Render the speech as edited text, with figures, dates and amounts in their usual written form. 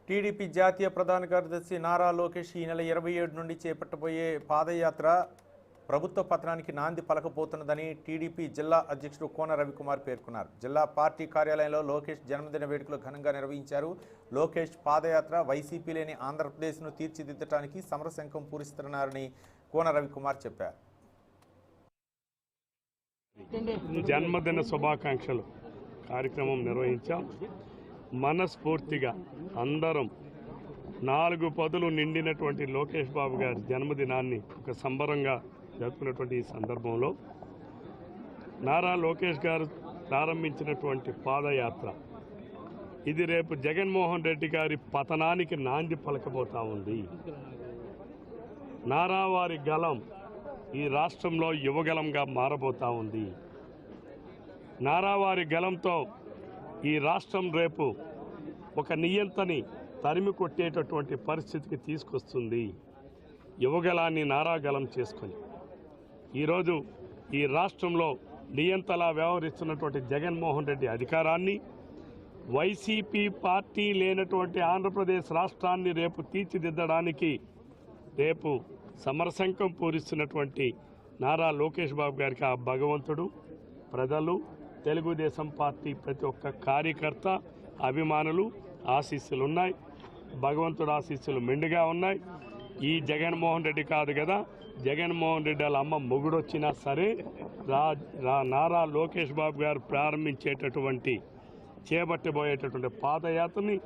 TDP జాతీయ ప్రధాన కార్యదర్శి నారా లోకేష్ ఈ నెల 27 నుండి చేపట్టబోయే పాదయాత్ర ప్రభుత్వ పత్రానికి నాంది పలకబోతున్నదని టీడీపీ జిల్లా అధ్యక్షుడు కోన రవికుమార్ పేర్కొన్నారు. జిల్లా పార్టీ కార్యాలయంలో లోకేష్ జన్మదిన వేడుకలు ఘనంగా నిర్వహించారు. లోకేష్ పాదయాత్ర వైసీపీ లేని ఆంధ్రప్రదేశ్ను తీర్చిదిద్దడానికి సమరశంఖం పూరిస్తున్నారని కోన రవికుమార్ చెప్పారు. జన్మదిన శుభాకాంక్షలు కార్యక్రమం నిర్వహించాం. మనస్ఫూర్తిగా అందరం 4 పదులు నిండినటువంటి లోకేష్ బాబు గారి జన్మదినాన్ని ఒక సంబరంగా జరుపుకున్నటువంటి ఈ సందర్భంలో నారా లోకేష్ గారు ప్రారంభించినటువంటి పాదయాత్ర ఇది రేపు జగన్మోహన్ రెడ్డి గారి పతనానికి నాంది పలకబోతా ఉంది. నారా వారి గలం ఈ రాష్ట్రంలో యువగలంగా మారబోతా ఉంది. నారా వారి గలంతో ఈ రాష్ట్రం రేపు ఒక నియంతని తరిమి కొట్టేటటువంటి పరిస్థితికి తీసుకొస్తుంది. యువగలాన్ని నారాగలం చేసుకొని ఈరోజు ఈ రాష్ట్రంలో నియంతలా వ్యవహరిస్తున్నటువంటి జగన్మోహన్ రెడ్డి అధికారాన్ని, వైసీపీ పార్టీ లేనటువంటి ఆంధ్రప్రదేశ్ రాష్ట్రాన్ని రేపు తీర్చిదిద్దడానికి రేపు సమరశంఖం పూరిస్తున్నటువంటి నారా లోకేష్ బాబు గారికి ఆ భగవంతుడు, ప్రజలు, తెలుగుదేశం పార్టీ ప్రతి ఒక్క కార్యకర్త, అభిమానులు ఆశీస్సులు ఉన్నాయి. భగవంతుడు ఆశీస్సులు మెండుగా ఉన్నాయి. ఈ జగన్మోహన్ రెడ్డి కాదు కదా, జగన్మోహన్ రెడ్డి వాళ్ళ అమ్మ మొగుడొచ్చినా సరే నారా లోకేష్ బాబు గారు ప్రారంభించేటటువంటి చేపట్టబోయేటటువంటి పాదయాత్రని